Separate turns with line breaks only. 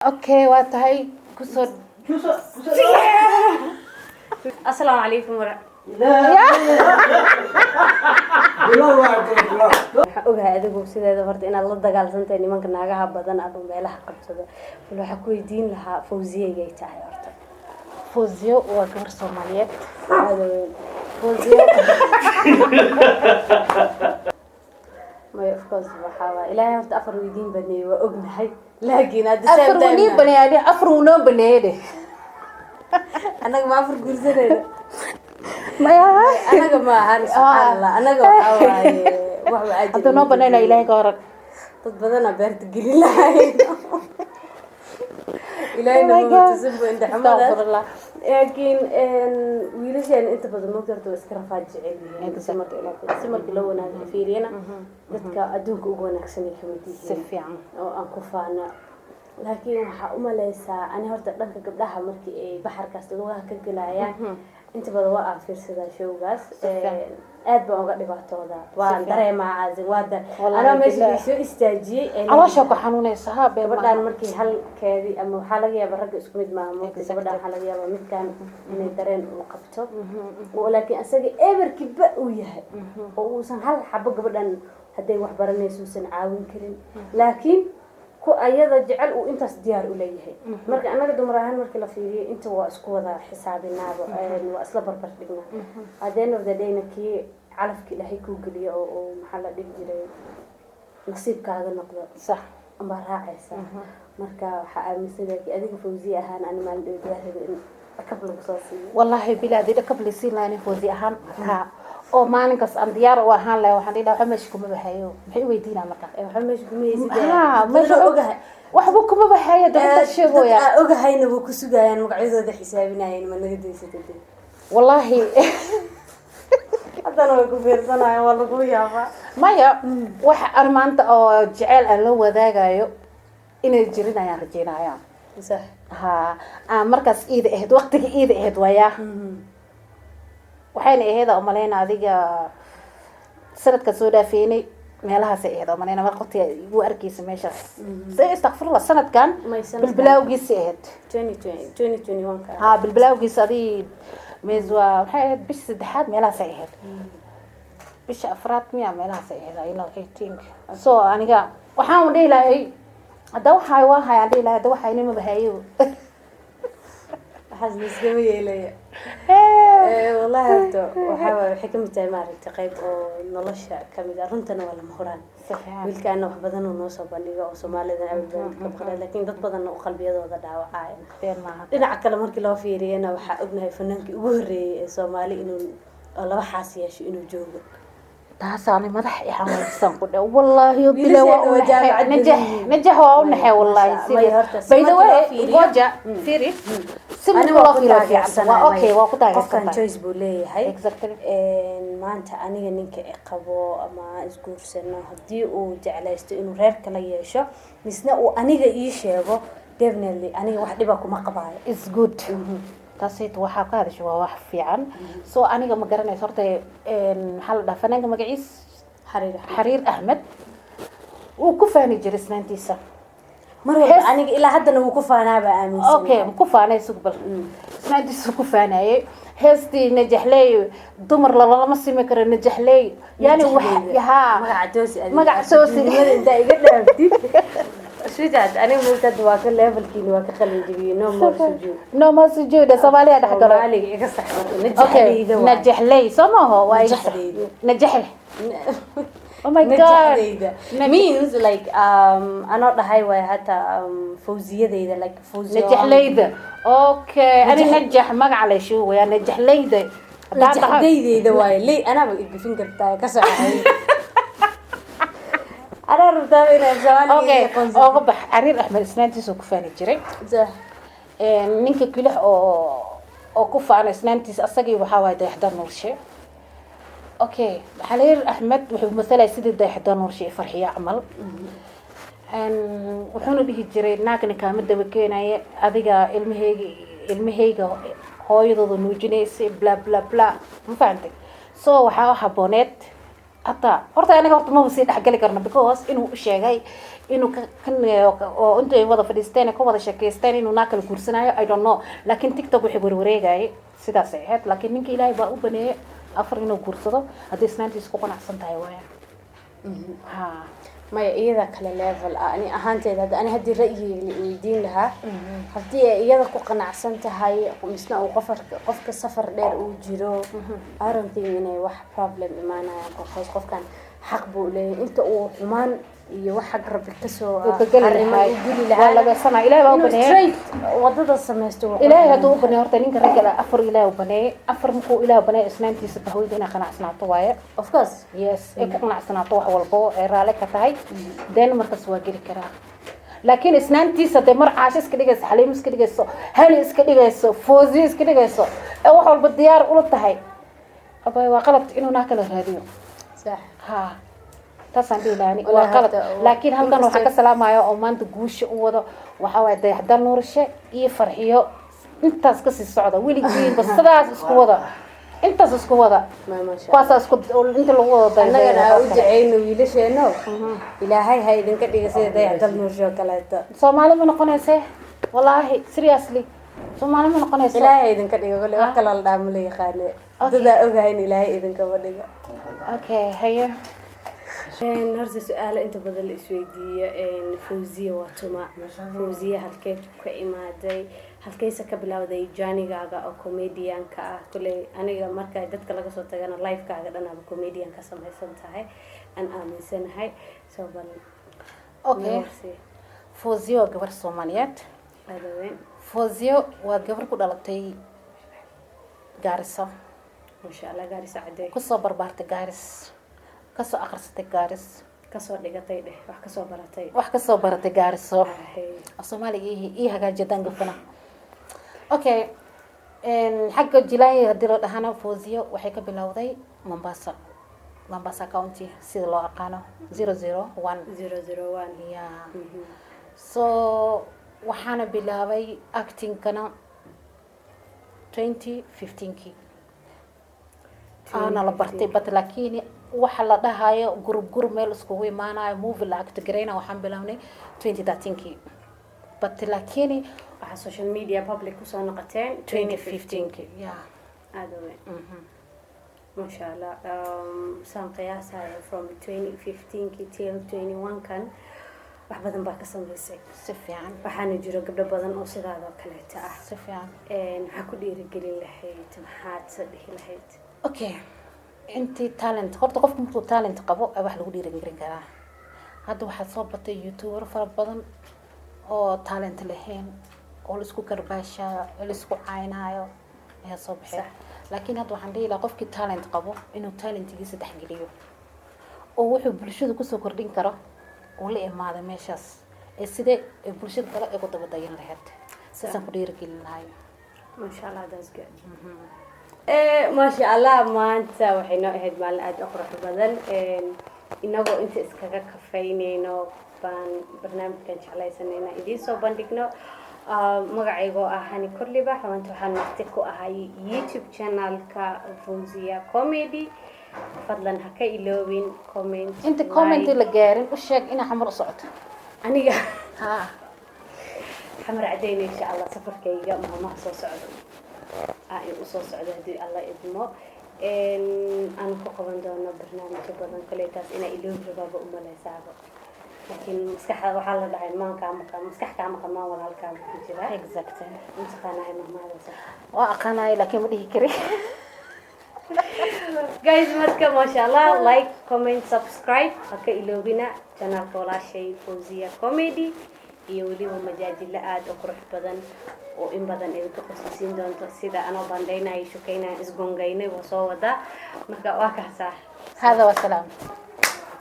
اوكي واتهي كسر
السلام عليكم waxaan ogahay adigu sideeda horta inaad la dagaalsantahay nimanka naagaha badan aad meelaha qabsado waxa ku weydiin lahaa Fawziyay tahay horta
فوزيو وقبر صوماليات
Fawziyo ما يفكر سبحانه إلهي horta afar weydiin badnay waa ognahay laakiin aad
أفروني بنيادي أفرونا بنيادي
anaga ma afar guursanayno
ما يا
anaga ma ahan subhanallah anaga waxa waaye wax waajib
أنت نو بنينا إلهي كورك
dad badan beerta gelin lahayn إلهي نبغى تسبب عند
استغفر
حمد
الله
لكن ويلشان أنت بدل ما قدرت واسكرفات جعلي أنت سمرت إلى سمرت لون هذا فيرينا ذاتك أدوك أقوى نكسني كمتي
سفيان
أو أنكفانا لكن وحأم ليس أنا هرت لك قبلها مركي بحر كاستلوها كجلايا أنت بدل وقع في سدا شو قاس aad baan uga dhibaatooda waan dareemaa caadi waada ana meesha soo istaajiyay
عواشة كحنونيسة ها
gabadhaan markii halkeedii ama waxa laga yaabaa rag isku mid maaha gabadhaan waxa laga yaabaa midkaan inay dareen uu qabto oo laakiin asaga everkiba uu yahay oo uusan hal xabo gabadhaan haday wax baranayso uusan caawin karin laakiin ku ayada jecel uu intaas diyaar u leeyahay marka anaga dumar ahaan markii la fiiriyo inta waa isku wada xisaabinaaba waa isla barbar dhignaa adeen of the day nakii calafki ilaahay ku galiyo oo maxaa la dhigi jiray nasiibkaaga noqdo
صح
amba raacaysa marka waxa aaminsanayay adiga Fawzi ahaan aan maal dheeraad in akablo soo siiyo
والله بلادي ده قبل سين لاني فوزي أهان ها أو ما نقص أن ديار وأهان له وحنا ده حمشكم بحيو بحي ويدينا مكان
waxamesh gumeeyay
ها
ma
مش
ogahay
وحبكم بحيو ده أنت شيء يا
ogahayna wuu ku sugayaan magacyadooda xisaabinayeen ma naga deysatay
والله
hadana way ku fiirsanayaan waa lagu yaabaa
maya wax armaanta oo jecel aan la wadaagayo inay jirinayaan rajeynayaan
sax
ha markaas iida ahayd waqtiga iida ahayd waya waxayna ahayd oo maleena adiga sanadka soo dhaafeenay meelahaas ay ahayd oo maleena waqtiga ugu arkaysa meeshaas say astaghfirullah sanadkan bilbilawgiisa ahayd
2021 ka
ha bilbilawgiisa adii meeswa waxay ahayd bish saddexaad meelahaas ay ahayd bish afraad miya meelahaas ay ahayd I know 18 so aniga waxaan dhiilahay hada waxay aan dhiilahay hada waxay inama bahayo
حزن اسمه يلي والله هذا وحاول حكم تايمار تقيب ونلشة كمية رنتنا ولا مهران بالكأنه بدنا ونوصل بنيجا وسومالي ذا قبل لكن ضد بدنا وقلبي هذا دعوة عاين إن عكلا مركي لو في رينا وحقنا فنانك وهري سومالي إنه الله حاسي شيء إنه جوجل
تاساني مدح يحمل السنقود والله يبلا نجح ونحى والله بيدوي وجا فيري
أنا والله في عسنا
أوكي وقطع
قفكان جويس بولي هاي
exactly
ما أنت أنا إنك إقبو أما إسقور سنة هدي وجعلست إنه غير كلا يشوا نسنا وأنا يشيبه definitely أنا واحد يبغى ما قبائل
is good taasayt waxa ka hadashay waa wax fiican soo aniga ma garanay horta hal dhafanaga magaciis xariir ahmed uu ku faani jiray isnaantiisa
marwada aniga ilaa hadana uu ku faanaaba aaminsan
okay ku faanay sugbal isnaantiisa ku faanayay heestii najaxley dumar lama simi karo najaxley yani wax magac toosi
inta iga dhaaftid شجعت أنا مولتد واكل level كيني واكل خلي جبيه
no more سجود سوالي هذا حقه
عليك يقصح
نجح لي سماه وايد نجح لي oh my god
means like أنا أقول هاي ويا حتى فوزية ذي like فوزية
نجح لي ذا okay أنا نجح ما على شو ويا نجح لي ذا
نجح لي ذا واي لي أنا بقفين كرتاي كسر أنا ربطها بين الزمان
أوكي أوضح عرير أحمد إسنانتي سو كفاني جري
زه
نينك كله أو كفاني إسنانتي أصدقي وحاول ده يحضر نور شيء أوكي عرير أحمد وحب مثلا يصير ده يحضر نور شيء فرحية عمل وحنا به جري ناقن كامل ده بكينا أذيك المهيج هاي ضد نوجنيس بلا بلا بلا ما فهمت سو وحاول حبونات hataa horta aniga horta ma sii dhexgali karno because inuu u sheegay inuu kan oo intay wada fadhiisteen ka wada sheekeysteen inuu naa kala guursanayo I don't know laakiin TikTok wixii warwareegay sidaas ay ahayd laakiin ninka Ilaahay baa u baneeyay afar inuu guursado haddii isnaantiisa ku qanacsan tahay waaya ha
maya iyada kale level ah ani ahaanteeda hadda ani haddii ra'yigeyga weydiin lahaa haddii ay iyada ku qanacsan tahay misna uu qofka safar dheer uu jiro I don't think inay wax problem imaanayaan qofkan xaq buu leeyahay inta uu xumaan iyo wax xag rabbi kasoo arrimaha u geli lahaa
laga sana Ilaahay baa u baneeyay
straight wadada samaysto
Ilaahay haduu u baneeyo horta ninka ragga afar Ilaahay u baneeyay afar markuu Ilaahay baneeyay isnaantiisa bahweyda inay qanacsanaato waaye
of course
yes ay ku qanacsanaato wax walbo ay raali ka tahay then markaas waa geli karaa laakiin isnaantiisa de mar caasho iska dhigayso xaliim iska dhigayso hali iska dhigayso foozi iska dhigayso ee wax walba diyaar u tahay abay waa qalad inuu naa kala raadiyo
sax
ha taasaan dhiilaani waa qalad laakiin halkan waxa ka salaamayo oo maanta guusha u wado waxa way dayaxdal nuurshe iyo farxiyo intaas ka sii socda wiligiin basadaas isku wada intaas isku wada kuwaas isku inta lagu wada
annagana u jaceyno wiilasheeno Ilaahay ha idinka dhiga sida dayaxdal nuurshe kaleeto
Soomaali ma noqonayse wallahi seriously Soomaali ma noqonayse
Ilaahay idinka dhiga wali wax kale la dhaamo la yaqaan dada ogayn Ilaahay idinka wadiga
okay haye
horta su'aalo inta badan la isweydiiyo Fawziya waa tuma Fawziya halkee ka imaaday halkeesa ka bilowday journey-gaaga oo comedian-ka ah kulay aniga marka dadka laga soo tagana live-kaaga dhan ama comedian ka samaysan tahay aan aaminsanahay soo bal
okay Fawziya waa gabar Soomaaliyeed Fawziya waa gabar ku dhalatay Gaarisa
masha Allah Gaarisa cadee
ku soo barbaartay Gaaris kasoo akhrisatay Gaaris
kasoo dhigatay wax
kasoo baratay Gaariso Soomaaliga iyo hagaajidan gafana okay xagga Jilaay hadii la dhahana Fawziya waxay ka bilowday Mombasa County sida loo aqaano 001 yeah so waxaana bilaabay acting kana 2015 ana la bartay but laakiin waxa la dhahayo group meel isku imaanayo movie la act gareena waxaan bilawnay 2013 but laakiin
waxa social media public ku soo noqoteen
2015 yeah
adowe masha Allah saan qiyaasayo from 2015 till 21 kan wax badan baa ka sameysay
si fiican
waxaana jiro gabdho badan oo sidaadoo kaleeta ah
si fiican
waxa ku dhiirigelin lahayd maxaad saddex lahayd
okay intii talent horta qofku markuu talent qabo wax lagu dhiirigelin karaa hadda waxaa soo batay youtuber fara badan oo talent lahayn oo la isku karbaasha la isku caynaayo ayaa soo baxay laakiin hadda waxaan dhihi lahaa qofkii talent qabo inuu talentigiisa dhexgeliyo oo wuxuu bulshada ku soo kordhin karo oo la imaado meeshaas ee sidee bulshada kale ay ku daba dayan lahayd sidaan ku dhiirigelin lahaay
masha Allah that's good masha Allah maanta waxay noo ahayd maalin aad u qurux badan inagoo inta iskaga kafeynayno baan barnaamijkan jeclaysanayna idiin soo bandhigno magacaygo ah Hani Korliba maanta waxaan marti ku ahay YouTube channel-ka Fawziya Comedy fadlan ha ka iloobin comment
inta comment la gaarin u sheeg in xamar u socoto
aniga
xamar
cadeyn insha Allah safarkayga ma soo socdo aan u soo socdo hadii Allah idmo aan ku qaban doono barnaamijyo badan kale taas ina iloobi rabaa u maleysaabo laakiin maskaxda waxa la dhahay maskaxda ma walaalka ku jira
exactly
maskaxna mahmaadaysa
waa aqaanay laakiin ma dhihi kari
guys marka masha Allah like comment subscribe haka iloobina channelka walaashay Fawziya Comedy iyo waliba majaajila aad u qurux badan oo in badan ay ka qosaysiin doonto sida anoo bandhaynayo shukayna isgoongaynay soo wada marka waa ka saa
hada wa salaam